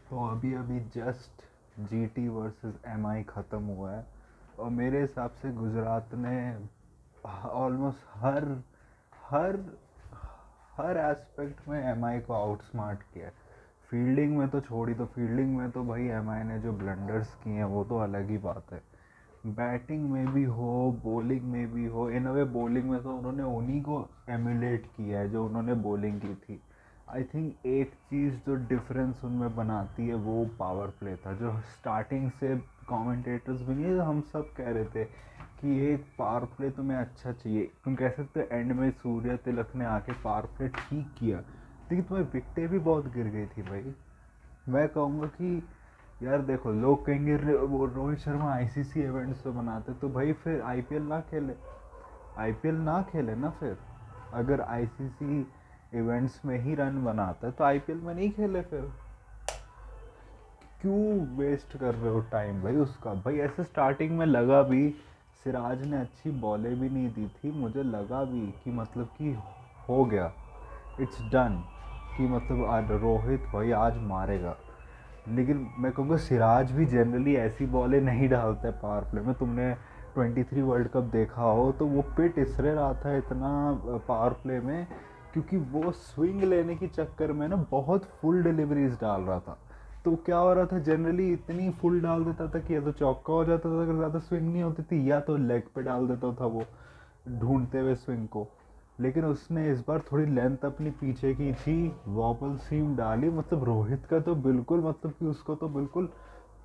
तो अभी अभी जस्ट जीटी वर्सेस एमआई ख़त्म हुआ है और मेरे हिसाब से गुजरात ने ऑलमोस्ट हर हर एस्पेक्ट में एमआई को आउटस्मार्ट किया है। फील्डिंग में तो छोड़ी, तो फील्डिंग में तो भाई एमआई ने जो ब्लंडर्स किए हैं वो तो अलग ही बात है। बैटिंग में भी हो, बॉलिंग में भी हो, इन वे बॉलिंग में तो उन्होंने उन्हीं को एमुलेट किया है जो उन्होंने बॉलिंग की थी। आई थिंक एक चीज़ जो डिफरेंस उनमें बनाती है वो पावर प्ले था, जो स्टार्टिंग से कमेंटेटर्स भी नहीं, हम सब कह रहे थे कि एक पावर प्ले तुम्हें अच्छा चाहिए। तुम कह सकते हो एंड में सूर्य तिलक ने आके पावर प्ले ठीक किया, लेकिन तुम्हें विकटें भी बहुत गिर गई थी भाई। मैं कहूँगा कि यार देखो, लोग कहेंगे वो रोहित शर्मा आईसीसी इवेंट्स पे बनाते, तो भाई फिर आईपीएल ना खेले, आईपीएल ना खेले ना फिर। अगर आईसीसी इवेंट्स में ही रन बनाता है तो आईपीएल में नहीं खेले फिर। क्यों वेस्ट कर रहे हो टाइम भाई उसका? भाई ऐसे स्टार्टिंग में लगा भी, सिराज ने अच्छी बॉलें भी नहीं दी थी, मुझे लगा भी कि मतलब कि हो गया, इट्स डन, कि मतलब आज रोहित भाई आज मारेगा। लेकिन मैं कहूँगा सिराज भी जनरली ऐसी बॉलें नहीं डालता है पावर प्ले में। तुमने 23 वर्ल्ड कप देखा हो तो वो पिट इसलिए रहा था इतना पावर प्ले में, क्योंकि वो स्विंग लेने के चक्कर में ना बहुत फुल डिलीवरीज डाल रहा था। तो क्या हो रहा था, जनरली इतनी फुल डाल देता था कि या तो चौका हो जाता था अगर ज़्यादा स्विंग नहीं होती थी, या तो लेग पे डाल देता था वो ढूंढते हुए स्विंग को। लेकिन उसने इस बार थोड़ी लेंथ अपनी पीछे की थी, वॉबल सीम डाली, मतलब रोहित का तो बिल्कुल, मतलब कि उसको तो बिल्कुल,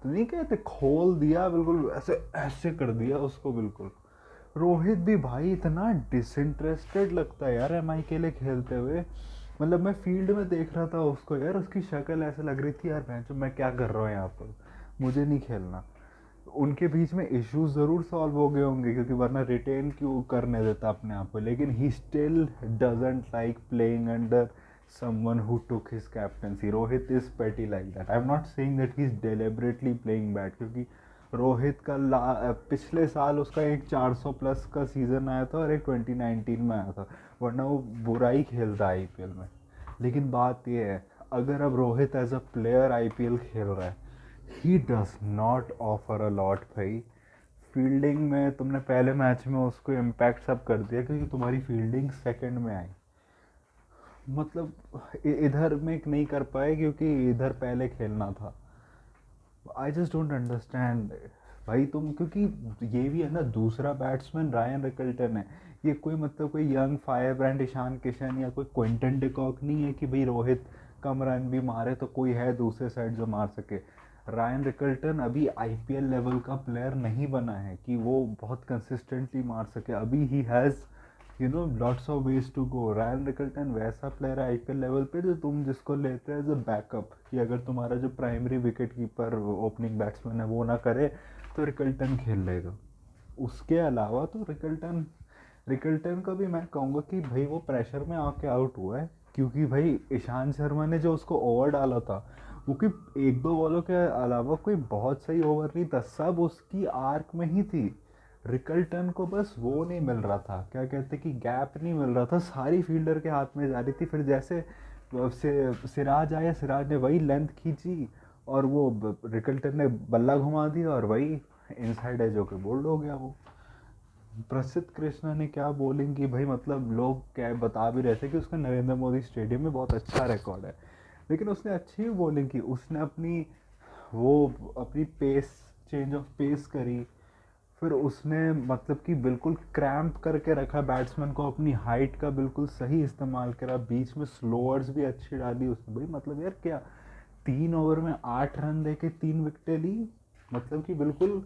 तो नहीं कहते खोल दिया, बिल्कुल ऐसे ऐसे कर दिया उसको बिल्कुल। रोहित भी भाई इतना डिसइंटरेस्टेड लगता है यार एमआई के लिए खेलते हुए। मतलब मैं फील्ड में देख रहा था उसको यार, उसकी शक्ल ऐसे लग रही थी यार भैंचो मैं क्या कर रहा हूँ यहाँ पर, मुझे नहीं खेलना। उनके बीच में इश्यूज ज़रूर सॉल्व हो गए होंगे, क्योंकि वरना रिटेन क्यों करने देता अपने आप को, लेकिन he still doesn't like playing under someone who took his captaincy. Rohit is petty like that. I'm not saying that he's deliberately playing bad, क्योंकि रोहित का पिछले साल उसका एक 400 प्लस का सीज़न आया था और एक 2019 में आया था, वरना वो बुरा ही खेलता है आईपीएल में। लेकिन बात ये है, अगर अब Rohit as a player IPL खेल रहा है, he does not offer a lot भाई। फील्डिंग में तुमने पहले मैच में उसको इम्पैक्ट सब कर दिया क्योंकि तुम्हारी फील्डिंग सेकंड में आई। मतलब इधर में नहीं कर पाए क्योंकि इधर पहले खेलना था। आई जस्ट डोंट अंडरस्टैंड भाई तुम, क्योंकि ये भी है ना, दूसरा बैट्समैन रायन रिकल्टन है। ये कोई मतलब कोई young fire brand Ishan Kishan या कोई क्विंटन डिकॉक नहीं है कि भाई रोहित कम रन भी मारे तो कोई है दूसरे साइड जो मार सके। रायन रिकल्टन अभी आईपीएल लेवल का प्लेयर नहीं बना है कि वो बहुत कंसिस्टेंटली मार सके। अभी he has lots of ways to go. Ryan Rickelton वैसा प्लेयर है आईपीएल लेवल पे जो तुम जिसको लेते हैं एज अ बैकअप, कि अगर तुम्हारा जो primary wicket keeper opening batsman है वो ना करे तो रिकल्टन खेल लेगा। उसके अलावा तो रिकल्टन रिकल्टन का भी मैं कहूँगा कि भाई वो प्रेशर में आके आउट हुआ है, क्योंकि भाई ईशांत शर्मा ने जो उसको ओवर डाला था वो कि एक दो बॉलों के अलावा कोई बहुत सही ओवर नहीं था, सब उसकी आर्क में ही थी। रिकल्टन को बस वो नहीं मिल रहा था, क्या कहते कि गैप नहीं मिल रहा था, सारी फील्डर के हाथ में जा रही थी। फिर जैसे सिराज आया, सिराज ने वही लेंथ खींची और वो रिकल्टन ने बल्ला घुमा दिया और वही इनसाइड एज होकर बोल्ड हो गया वो। प्रसिद्ध कृष्णा ने क्या बॉलिंग की भाई, मतलब लोग क्या बता भी रहे थे कि उसका नरेंद्र मोदी स्टेडियम में बहुत अच्छा रिकॉर्ड है, लेकिन उसने अच्छी बॉलिंग की। उसने वो अपनी पेस, चेंज ऑफ पेस करी। फिर उसने मतलब कि बिल्कुल क्रैम्प करके रखा बैट्समैन को, अपनी हाइट का बिल्कुल सही इस्तेमाल करा, बीच में स्लोअर्स भी अच्छी डाली उसने भाई। मतलब यार क्या, 3 ओवर में 8 रन दे के 3 विकेटें ली, मतलब कि बिल्कुल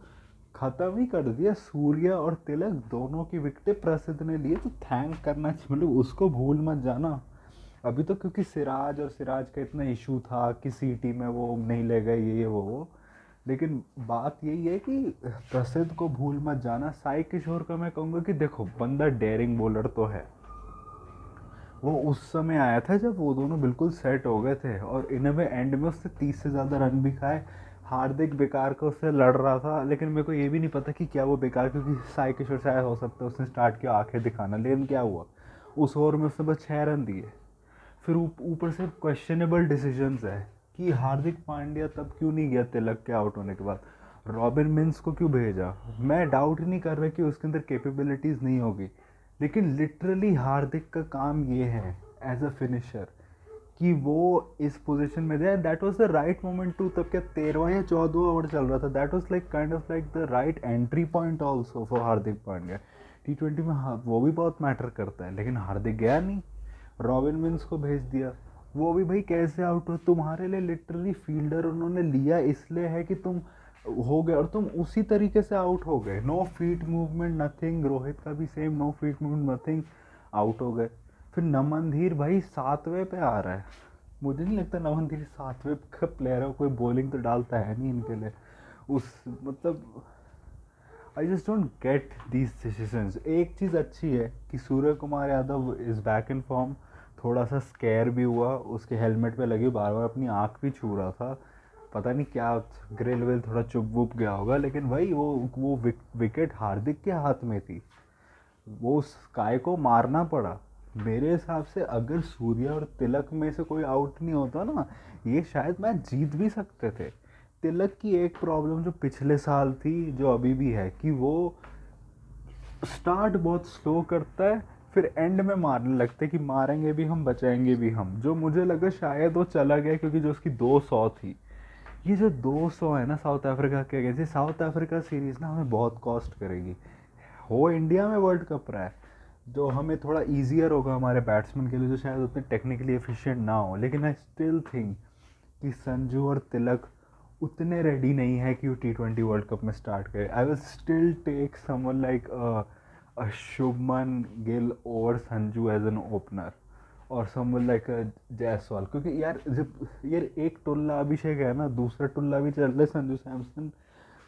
ख़त्म ही कर दिया। सूर्य और तिलक दोनों की विकेटें प्रसिद्ध ने लिए, तो थैंक करना चाहिए, मतलब उसको भूल मत जाना। अभी तो क्योंकि सिराज और सिराज का इतना इशू था कि सीटी में वो नहीं ले गए ये वो, लेकिन बात यही है कि प्रसिद्ध को भूल मत जाना। साई किशोर का मैं कहूँगा कि देखो बंदा डेयरिंग बॉलर तो है, वो उस समय आया था जब वो दोनों बिल्कुल सेट हो गए थे, और इन वे एंड में उससे 30 से ज़्यादा रन भी खाए। हार्दिक बेकार का उससे लड़ रहा था, लेकिन मेरे को ये भी नहीं पता कि क्या वो बेकार, क्योंकि साई किशोर शायद हो सकता है उसने स्टार्ट किया आंखें दिखाना, लेकिन क्या हुआ, उस ओवर में उसने बस 6 रन दिए। फिर ऊपर से क्वेश्चनेबल डिसीजंस है, कि हार्दिक पांड्या तब क्यों नहीं गया तिलक के आउट होने के बाद, रॉबिन मिन्स को क्यों भेजा। मैं डाउट ही नहीं कर रहा कि उसके अंदर कैपेबिलिटीज़ नहीं होगी, लेकिन लिटरली हार्दिक का काम ये है एज अ फिनिशर कि वो इस पोजीशन में थे। That was the right moment to, तब क्या 13वां या 14वां ओवर चल रहा था, that was like kind of like the right entry point also for Hardik Pandya. T20 में हाँ वो भी बहुत मैटर करता है, लेकिन हार्दिक गया नहीं, रॉबिन मिन्स को भेज दिया। वो भी भाई कैसे आउट हो, तुम्हारे लिए लिटरली फील्डर उन्होंने लिया इसलिए है कि तुम हो गए, और तुम उसी तरीके से आउट हो गए। No feet movement nothing, Rohit का भी same, no feet movement nothing, out हो गए। फिर नमन धीर भाई 7वें पे आ रहा है, मुझे नहीं लगता नमन धीर 7वें का प्लेयर है, कोई बॉलिंग तो डालता है नहीं इनके लिए। उस मतलब I just don't get these decisions. एक चीज़ अच्छी है कि Surya Kumar Yadav is back in form, थोड़ा सा स्केयर भी हुआ, उसके हेलमेट पे लगी बार बार अपनी आँख भी छू रहा था, पता नहीं क्या ग्रिल विल थोड़ा चुप वुप गया होगा, लेकिन भाई वो विकेट हार्दिक के हाथ में थी, वो स्काई को मारना पड़ा। मेरे हिसाब से अगर सूर्या और तिलक में से कोई आउट नहीं होता ना, ये शायद मैच जीत भी सकते थे। तिलक की एक प्रॉब्लम जो पिछले साल थी, जो अभी भी है, कि वो स्टार्ट बहुत स्लो करता है, फिर एंड में मारने लगते कि मारेंगे भी हम बचाएंगे भी हम, जो मुझे लगा शायद वो चला गया क्योंकि जो उसकी 200 थी। ये जो 200 है ना साउथ अफ्रीका के अगेंस्ट, ये साउथ अफ्रीका सीरीज़ ना हमें बहुत कॉस्ट करेगी। हो इंडिया में वर्ल्ड कप रहा है, जो हमें थोड़ा ईजियर होगा हमारे बैट्समैन के लिए जो शायद उतने टेक्निकली एफिशिएंट ना हो, लेकिन आई स्टिल थिंक कि संजू और तिलक उतने रेडी नहीं है कि वो T20 वर्ल्ड कप में स्टार्ट करे। I will still take someone like Shubman Gill over Sanju as an opener, और समवन लाइक जायसवाल, क्योंकि यार जब यार एक टुल्ला अभिषेक है ना, दूसरा टुल्ला भी चल रहा है संजू सैमसन,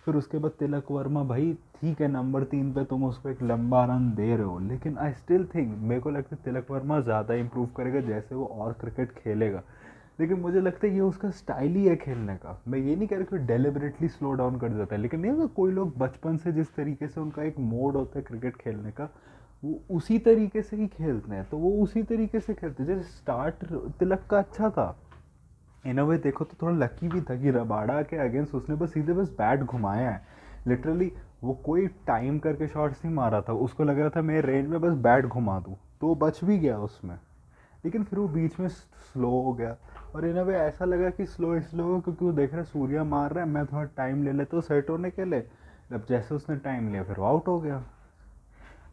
फिर उसके बाद तिलक वर्मा, भाई ठीक है नंबर 3 पे तुम उसको एक लंबा रन दे रहे हो, लेकिन आई स्टिल थिंक, मेरे को लगता है तिलक वर्मा ज़्यादा इंप्रूव करेगा जैसे वो और क्रिकेट खेलेगा। लेकिन मुझे लगता है ये उसका स्टाइल ही है खेलने का। मैं ये नहीं कह रहा कि डेलिबरेटली स्लो डाउन कर देता है, लेकिन नहीं होगा कोई लोग बचपन से जिस तरीके से उनका एक मोड होता है क्रिकेट खेलने का, वो उसी तरीके से ही खेलते हैं, तो वो उसी तरीके से खेलते हैं। जैसे स्टार्ट तिलक का अच्छा था इन अ वे, देखो तो थोड़ा लकी भी था कि रबाड़ा के अगेंस्ट उसने बस सीधे बस बैट घुमाया है, लिटरली वो कोई टाइम करके शॉट्स नहीं मारा था, उसको लग रहा था मैं रेंज में बस बैट घुमा दूँ, तो वो बच भी गया उसमें। लेकिन फिर वो बीच में स्लो हो गया, और इन अ वे ऐसा लगा कि स्लो इसलिए क्योंकि वो देख रहा है सूर्या मार रहा है, मैं थोड़ा टाइम ले लेता हूँ सेट होने के लिए। जब जैसे उसने टाइम लिया फिर वो आउट हो गया।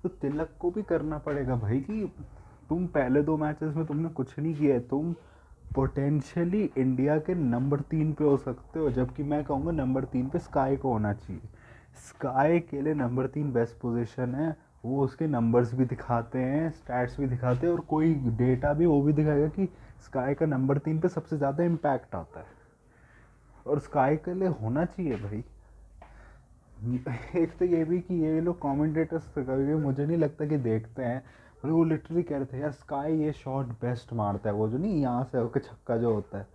तो तिलक को भी करना पड़ेगा भाई कि तुम पहले 2 मैचेस में तुमने कुछ नहीं किया है, तुम पोटेंशियली इंडिया के नंबर 3 पे हो सकते हो, जबकि मैं कहूँगा नंबर 3 पे स्काई को होना चाहिए। स्काई के लिए नंबर 3 बेस्ट पोजीशन है, वो उसके नंबर्स भी दिखाते हैं, स्टैट्स भी दिखाते हैं, और कोई डेटा भी वो भी दिखाएगा कि स्काई का नंबर 3 पे सबसे ज़्यादा इम्पैक्ट आता है, और स्काई के लिए होना चाहिए भाई। एक तो ये भी कि ये लोग कमेंटेटर्स कभी मुझे नहीं लगता कि देखते हैं, मतलब वो लिटरली कह रहे थे यार स्काई ये शॉट बेस्ट मारता है, वो जो नहीं यहाँ से होकर छक्का जो होता है,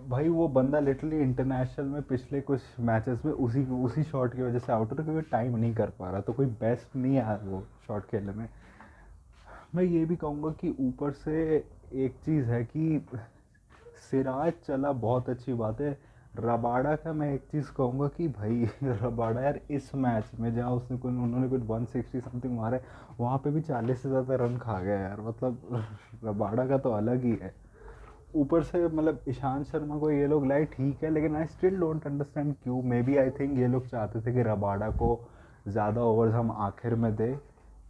भाई वो बंदा लिटरली इंटरनेशनल में पिछले कुछ मैचेस में उसी शॉट की वजह से आउट हो रहा, क्योंकि टाइम नहीं कर पा रहा, तो कोई बेस्ट नहीं है वो शॉट खेलने में। मैं ये भी कहूँगा कि ऊपर से एक चीज़ है कि सिराज चला, बहुत अच्छी बात है। रबाड़ा का मैं एक चीज़ कहूँगा कि भाई रबाड़ा यार इस मैच में जहाँ उन्होंने कुछ 160 समथिंग मारे, वहाँ पे भी 40 से ज़्यादा रन खा गया यार, मतलब रबाड़ा का तो अलग ही है। ऊपर से मतलब ईशांत शर्मा को ये लोग लाए ठीक है, लेकिन आई स्टिल डोंट अंडरस्टैंड क्यों। मे बी आई थिंक ये लोग चाहते थे कि रबाड़ा को ज़्यादा ओवर्स हम आखिर में दें,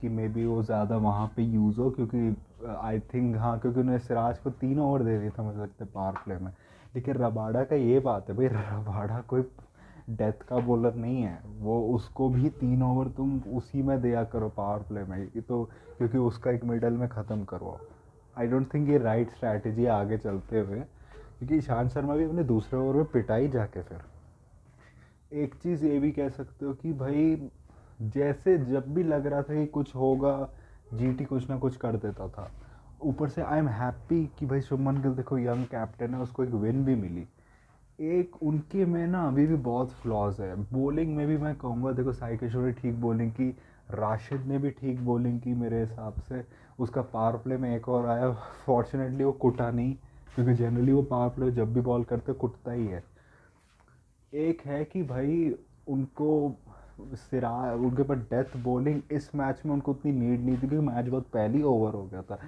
कि मे बी वो ज़्यादा वहाँ पे यूज़ हो, क्योंकि आई थिंक हाँ, क्योंकि उन्होंने सिराज को 3 ओवर दे दिया था मुझे लगता है पावर प्ले में। लेकिन रबाड़ा का ये बात है भाई, रबाड़ा कोई डेथ का बॉलर नहीं है, वो उसको भी 3 ओवर तुम उसी में दिया करो पावर प्ले में, ये तो क्योंकि उसका एक मिडल में ख़त्म करो। आई डोंट थिंक ये राइट स्ट्रैटेजी आगे चलते हुए, क्योंकि ईशांत शर्मा भी अपने दूसरे ओवर में पिटाई जाके। फिर एक चीज़ ये भी कह सकते हो कि भाई जैसे जब भी लग रहा था कि कुछ होगा, जीटी कुछ ना कुछ कर देता था। ऊपर से आई एम हैप्पी कि भाई शुभमन गिल देखो यंग कैप्टन है, उसको एक विन भी मिली। एक उनके में ना अभी भी बहुत फ्लॉज है, बॉलिंग में भी मैं कहूँगा, देखो साई किशोर ने ठीक बॉलिंग की, राशिद ने भी ठीक बॉलिंग की मेरे हिसाब से, उसका पावर प्ले में एक और आया, फॉर्चुनेटली वो कुटा नहीं, क्योंकि जनरली वो पावर प्ले जब भी बॉल करते कुटता ही है। एक है कि भाई उनको सिरा उनके पास डेथ बॉलिंग इस मैच में उनको उतनी नीड नहीं थी क्योंकि मैच बहुत पहली ओवर हो गया था।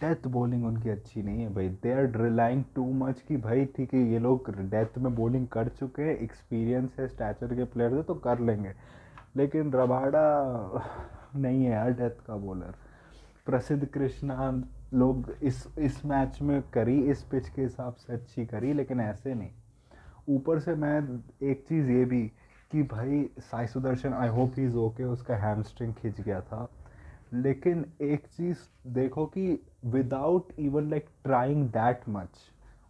डेथ बॉलिंग उनकी अच्छी नहीं है भाई, they are relying too much कि भाई ठीक है ये लोग डेथ में बॉलिंग कर चुके हैं, एक्सपीरियंस है, स्टैचर के प्लेयर थे तो कर लेंगे, लेकिन रबाडा नहीं है यार डेथ का बॉलर। प्रसिद्ध कृष्णा लोग इस मैच में करी, इस पिच के हिसाब से अच्छी करी, लेकिन ऐसे नहीं। ऊपर से मैं एक चीज़ ये भी कि भाई Sai Sudarshan I hope he is okay, उसका हैमस्ट्रिंग खिंच गया था, लेकिन एक चीज़ देखो कि without even like trying that much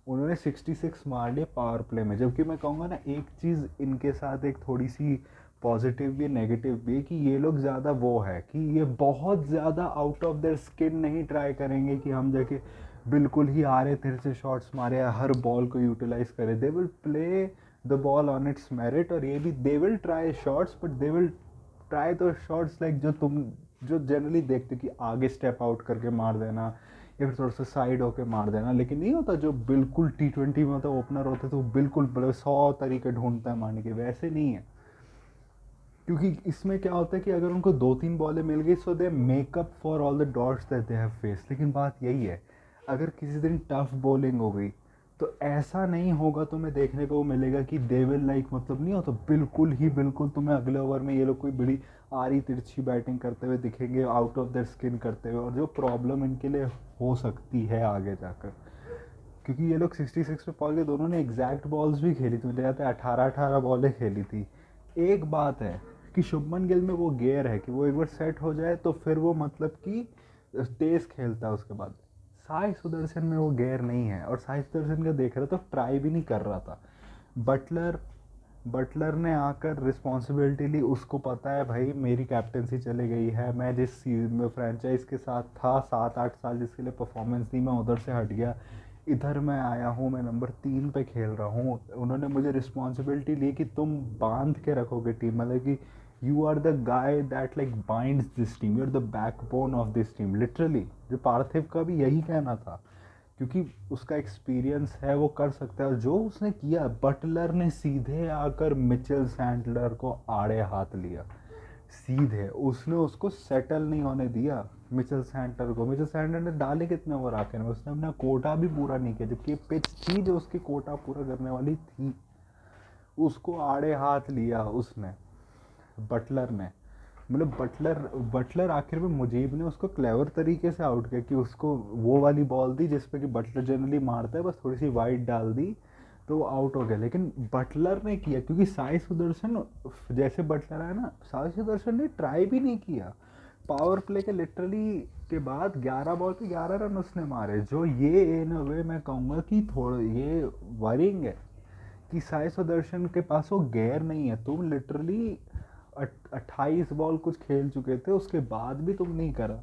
उन्होंने 66 मार लिए पावर प्ले में। जबकि मैं कहूँगा ना एक चीज़ इनके साथ एक थोड़ी सी पॉजिटिव भी नेगेटिव भी कि ये लोग ज़्यादा वो है कि ये बहुत ज़्यादा आउट ऑफ देयर स्किन नहीं ट्राई करेंगे कि हम जाके बिल्कुल ही आ रहे तिर से शॉट्स मारे, हर बॉल को यूटिलाइज करें। They will play the ball on it's merit, और ये भी they will try shots, but they will try दो शॉट्स लाइक जो जनरली देखते कि आगे स्टेप आउट करके मार देना या फिर थोड़ा सा साइड होके मार देना, लेकिन नहीं होता जो बिल्कुल T20 में होता है ओपनर होते तो बिल्कुल 100 तरीके ढूंढता है मारने के, वैसे नहीं है। क्योंकि इसमें क्या होता है कि अगर उनको 2-3 बॉलें मिल गई so they make up for all the dots that they have face. लेकिन बात यही है अगर किसी दिन टफ बॉलिंग हो गई तो ऐसा नहीं होगा, तुम्हें देखने को मिलेगा कि दे विल लाइक मतलब नहीं हो तो बिल्कुल तुम्हें अगले ओवर में ये लोग कोई बड़ी आरी तिरछी बैटिंग करते हुए दिखेंगे, आउट ऑफ देयर स्किन करते हुए, और जो प्रॉब्लम इनके लिए हो सकती है आगे जाकर। क्योंकि ये लोग 66 पे पहुंच गए, दोनों ने एग्जैक्ट बॉल्स भी खेली थी, मुझे याद है 18 बॉलें खेली थी। एक बात है कि शुभमन गिल में वो गेयर है कि वो एक बार सेट हो जाए तो फिर वो मतलब कि तेज खेलता है उसके बाद। साई सुदर्शन में वो गेयर नहीं है, और साई सुदर्शन का देख रहा तो ट्राई भी नहीं कर रहा था। बटलर बटलर ने आकर रिस्पॉन्सिबिलिटी ली, उसको पता है भाई मेरी कैप्टनसी चली गई है, मैं जिस फ्रेंचाइज के साथ था 7-8 साल जिसके लिए परफॉर्मेंस दी, मैं उधर से हट गया, इधर मैं आया हूँ, मैं नंबर 3 पे खेल रहा हूँ, उन्होंने मुझे रिस्पॉन्सिबिलिटी ली कि तुम बांध के रखोगे टीम, मतलब कि you are the guy that like binds this team, you are the backbone of this team, literally. जो पार्थिव का भी यही कहना था, क्योंकि उसका एक्सपीरियंस है, वो कर सकता है। और जो उसने किया, बटलर ने सीधे आकर मिचेल सैंटलर को आड़े हाथ लिया, सीधे उसने उसको सेटल नहीं होने दिया मिचेल सैंटलर को। मिचेल सैंटलर ने डाले कितने ओवर आखिर में, उसने अपना कोटा भी पूरा नहीं किया, जबकि पिच थी जो उसकी कोटा पूरा करने वाली थी, उसको आड़े हाथ लिया उसने, बटलर ने। मतलब बटलर आखिर में मुजीब ने उसको क्लेवर तरीके से आउट किया कि उसको वो वाली बॉल दी जिस पे कि बटलर जनरली मारता है, बस थोड़ी सी वाइड डाल दी तो वो आउट हो गया। लेकिन बटलर ने किया क्योंकि साई सुदर्शन जैसे बटलर है ना, साई सुदर्शन ने ट्राई भी नहीं किया। पावर प्ले के लिटरली के बाद 11 बॉल पे 11 रन उसने मारे, जो ये इन अ वे मैं कहूँगा कि थोड़ा ये वरिंग है कि साई सुदर्शन के पास वो गेयर नहीं है। तुम लिटरली 28 बॉल कुछ खेल चुके थे, उसके बाद भी तुम नहीं करा।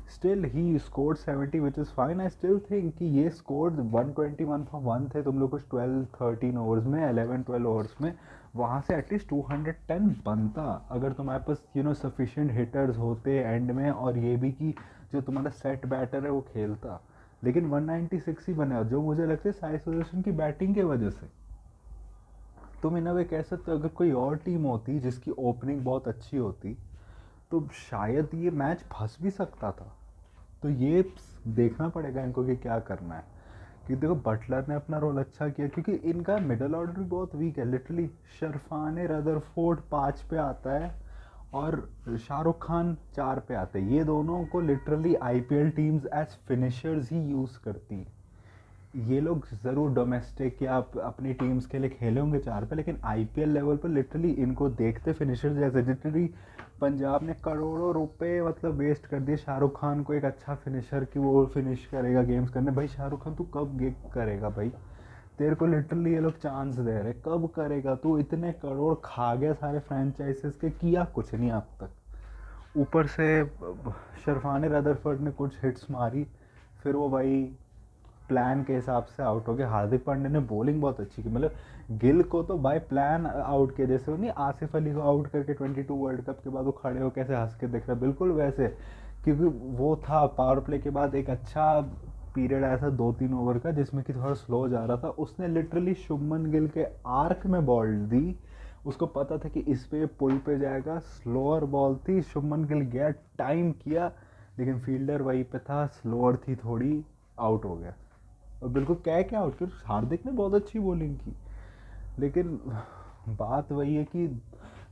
Still he scored 70 which is fine. I still think कि ये स्कोर्ड 121 फॉर 1 थे तुम लोग कुछ 12-13 ओवर्स में, 11-12 ओवर्स में, वहाँ से एटलीस्ट 210 बनता अगर तुम्हारे पास सफिशिएंट हिटर्स होते एंड में, और ये भी कि जो तुम्हारा सेट बैटर है वो खेलता। लेकिन 196 ही बना, जो मुझे लगता है साई सुदर्शन की बैटिंग की वजह से। तुम इन वे कह सकते हो अगर कोई और टीम होती जिसकी ओपनिंग बहुत अच्छी होती तो शायद ये मैच फंस भी सकता था। तो ये देखना पड़ेगा इनको कि क्या करना है। क्योंकि देखो बटलर ने अपना रोल अच्छा किया, क्योंकि इनका मिडल ऑर्डर भी बहुत वीक है लिटरली। शरफान रदरफोर्ड 5 पे आता है और शाहरुख खान 4 पे आते हैं। ये दोनों को literally IPL teams as finishers ही यूज़ करती हैं। ये लोग ज़रूर डोमेस्टिक या अपनी टीम्स के लिए खेले होंगे 4 पे, लेकिन IPL लेवल पर लिटरली इनको देखते फिनिशर जैसे। लिटरली पंजाब ने करोड़ों रुपए मतलब वेस्ट कर दिए शाहरुख खान को एक अच्छा फिनिशर कि वो फिनिश करेगा गेम्स करने। भाई शाहरुख खान तू कब गिग करेगा भाई, तेरे को लिटरली ये लोग चांस दे रहे, कब करेगा तू? इतने करोड़ खा गया सारे फ्रेंचाइजेस के, किया कुछ नहीं अब तक। ऊपर से शरफान रदरफर्ड ने कुछ हिट्स मारी, फिर वो भाई प्लान के हिसाब से आउट हो गया। हार्दिक पांड्या ने बॉलिंग बहुत अच्छी की, मतलब गिल को तो बाय प्लान आउट किया, जैसे वो नहीं आसिफ अली को आउट करके 22 वर्ल्ड कप के बाद वो खड़े हो कैसे हंस के दिख रहा है, बिल्कुल वैसे। क्योंकि वो था पावर प्ले के बाद एक अच्छा पीरियड आया था 2-3 ओवर का जिसमें कि थोड़ा स्लो जा रहा था, उसने लिटरली शुभमन गिल के आर्क में बॉल दी। उसको पता था कि इस पे पुल पे जाएगा, स्लोअर बॉल थी, शुभमन गिल गया, टाइम किया, लेकिन फील्डर वहीं पे था, स्लोअर थी थोड़ी, आउट हो गया। और बिल्कुल क्या आउट किया, हार्दिक ने बहुत अच्छी बॉलिंग की। लेकिन बात वही है कि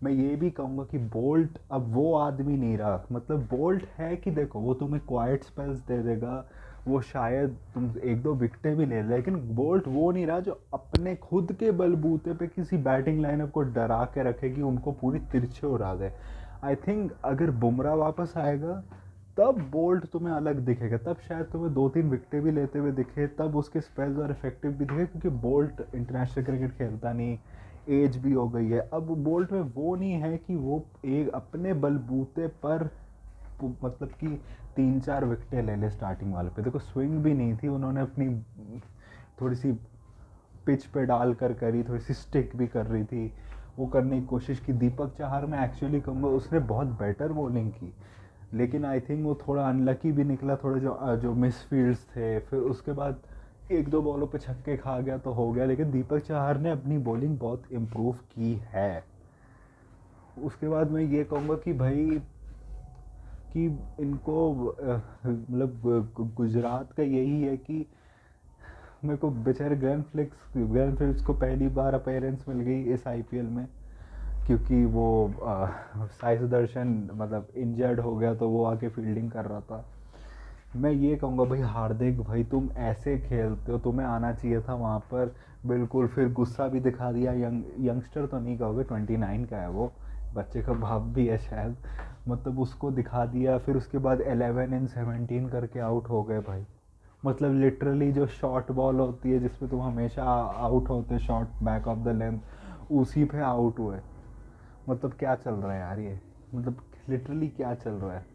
मैं ये भी कहूँगा कि बोल्ट अब वो आदमी नहीं रहा। मतलब बोल्ट है कि देखो वो तुम्हें क्वाइट स्पेल्स दे देगा, वो शायद तुम 1-2 विकेटें भी ले, लेकिन बोल्ट वो नहीं रहा जो अपने खुद के बलबूते पे किसी बैटिंग लाइनअप को डरा के रखेगी, उनको पूरी तिरछे उड़ा दे। आई थिंक अगर बुमराह वापस आएगा तब बोल्ट तुम्हें अलग दिखेगा, तब शायद तुम्हें 2-3 विकेटें भी लेते हुए दिखे, तब उसके स्पेल्स और इफेक्टिव भी दिखे, क्योंकि बोल्ट इंटरनेशनल क्रिकेट खेलता नहीं, एज भी हो गई है। अब बोल्ट में वो नहीं है कि वो एक अपने बलबूते पर मतलब कि 3-4 विकेटें ले ले स्टार्टिंग वाले पे। देखो स्विंग भी नहीं थी, उन्होंने अपनी थोड़ी सी पिच पे डाल कर करी, थोड़ी सी स्टिक भी कर रही थी, वो करने की कोशिश की। दीपक चाहर में एक्चुअली कहूँगा उसने बहुत बेटर बॉलिंग की, लेकिन आई थिंक वो थोड़ा अनलकी भी निकला, थोड़े जो मिस फील्ड्स थे, फिर उसके बाद 1-2 बॉलों पे छक्के खा गया तो हो गया। लेकिन दीपक चाहर ने अपनी बॉलिंग बहुत इम्प्रूव की है। उसके बाद मैं ये कहूँगा कि भाई कि इनको मतलब गुजरात का यही है कि मेरे को बेचारे ग्लेन फिलिप्स को पहली बार अपीयरेंस मिल गई इस आईपीएल में, क्योंकि वो साई सुदर्शन मतलब इंजर्ड हो गया तो वो आके फील्डिंग कर रहा था। मैं ये कहूँगा भाई हार्दिक भाई तुम ऐसे खेलते हो, तुम्हें आना चाहिए था वहाँ पर। बिल्कुल फिर गुस्सा भी दिखा दिया। यंगस्टर तो नहीं कहोगे, 29 का है वो, बच्चे का बाप भी है शायद, मतलब उसको दिखा दिया। फिर उसके बाद 11 इन 17 करके आउट हो गए भाई। मतलब लिटरली जो शॉर्ट बॉल होती है जिसमें तुम हमेशा आउट होते, short back of the length, उसी पे आउट हुए। मतलब क्या चल रहा है यार ये, मतलब लिटरली क्या चल रहा है।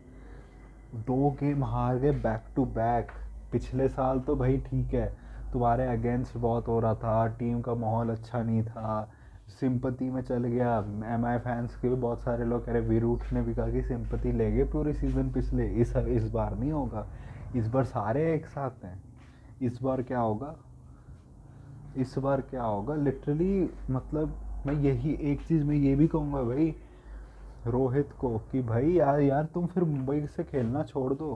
2 गेम हार गए बैक टू बैक। पिछले साल तो भाई ठीक है तुम्हारे अगेंस्ट बहुत हो रहा था, टीम का माहौल अच्छा नहीं था, सिंपति में चल गया। एमआई फैंस के भी बहुत सारे लोग कह रहे, विरूट ने भी कहा कि सिंपति ले गए पूरे सीज़न पिछले, इस बार नहीं होगा, इस बार सारे एक साथ हैं। इस बार क्या होगा, इस बार क्या होगा लिटरली। मतलब मैं यही एक चीज़ मैं ये भी कहूँगा भाई रोहित को कि भाई यार तुम फिर मुंबई से खेलना छोड़ दो,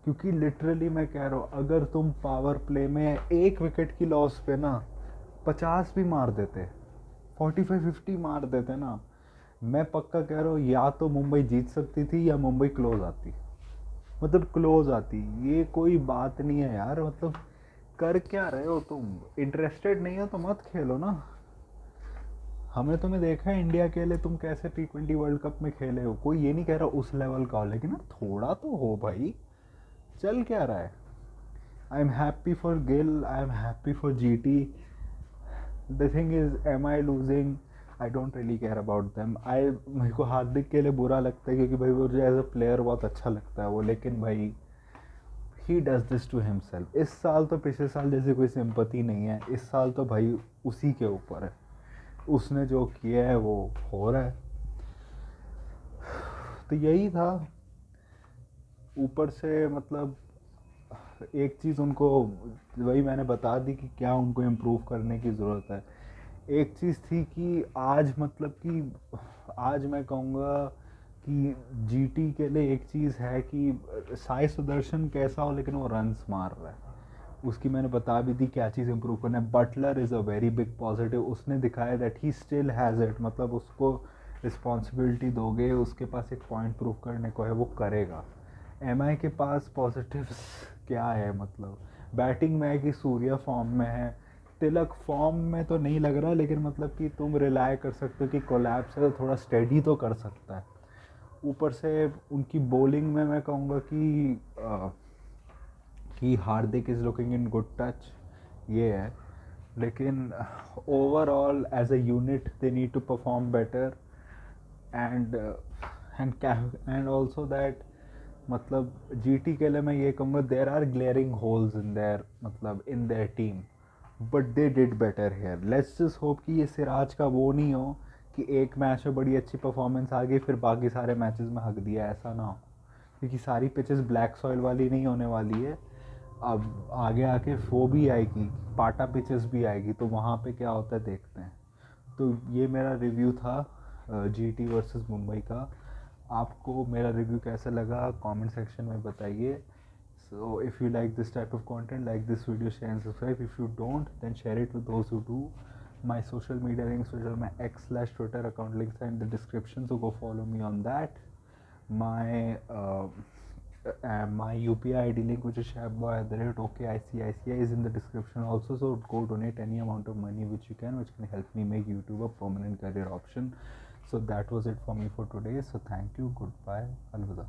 क्योंकि लिटरली मैं कह रहा हूँ अगर तुम पावर प्ले में 1 विकेट की लॉस पे ना 50 भी मार देते, 45-50 मार देते ना, मैं पक्का कह रहा हूँ या तो मुंबई जीत सकती थी या मुंबई क्लोज आती। मतलब क्लोज आती, ये कोई बात नहीं है यार। मतलब कर क्या रहे हो तुम, इंटरेस्टेड नहीं हो तो मत खेलो ना। हमने तुम्हें देखा है इंडिया के लिए तुम कैसे T20 वर्ल्ड कप में खेले हो, कोई ये नहीं कह रहा उस लेवल का हो, लेकिन ना थोड़ा तो हो भाई। चल क्या रहा है। I am happy for Gill, I am happy for GT. The thing is am I losing, I don't really care about them. मेरे को हार्दिक के लिए बुरा लगता है क्योंकि भाई वो जो एज अ प्लेयर बहुत अच्छा लगता है वो, लेकिन भाई he does this to himself. इस साल तो पिछले साल जैसी कोई सिंपति नहीं है, इस साल तो भाई उसी के ऊपर है, उसने जो किया है वो हो रहा है। तो यही था। ऊपर से मतलब एक चीज़ उनको वही मैंने बता दी कि क्या उनको इम्प्रूव करने की ज़रूरत है। एक चीज़ थी कि आज मतलब कि आज मैं कहूँगा कि जीटी के लिए एक चीज़ है कि साई सुदर्शन कैसा हो लेकिन वो रन्स मार रहा है, उसकी मैंने बता भी दी क्या चीज़ इम्प्रूव करना है। Butler is a very big positive, उसने दिखाया that he still has it, मतलब उसको रिस्पॉन्सिबिलिटी दोगे, उसके पास एक पॉइंट प्रूव करने को है, वो करेगा। एमआई के पास पॉजिटिव्स क्या है, मतलब बैटिंग में है कि सूर्या फॉर्म में है, तिलक फॉर्म में तो नहीं लग रहा, लेकिन मतलब कि तुम रिलाई कर सकते हो कि कोलैप्स है तो थोड़ा स्टेडी तो कर सकता है। ऊपर से उनकी बॉलिंग में मैं कहूँगा कि Hardik is looking in good touch, ये है। लेकिन overall as a unit they need to perform better and and also that मतलब जीटी के लिए मैं ये कहूँगा there are glaring holes in their मतलब in their team, but they did better here. Let's just hope कि ये सिराज का वो नहीं हो कि एक मैच में बड़ी अच्छी परफॉर्मेंस आ गई फिर बाकी सारे मैचेस में हक दिया, ऐसा ना हो, क्योंकि सारी पिचेस ब्लैक सॉइल वाली नहीं होने वाली है। अब आगे आके वो भी आएगी, पाटा पिचेस भी आएगी, तो वहाँ पे क्या होता है देखते हैं। तो ये मेरा रिव्यू था जीटी वर्सेस मुंबई का। आपको मेरा रिव्यू कैसा लगा कमेंट सेक्शन में बताइए। So if you like this type of content, like this video, share and subscribe. If you don't, then share it with those who do. My social media links, which are my X/Twitter account, links are in the description, so go follow me on that. My UPI ID link, which is shabboy@okicici, is in the description also. So go donate any amount of money which you can, which can help me make YouTube a permanent career option. So that was it for me for today. So thank you, goodbye, alvida.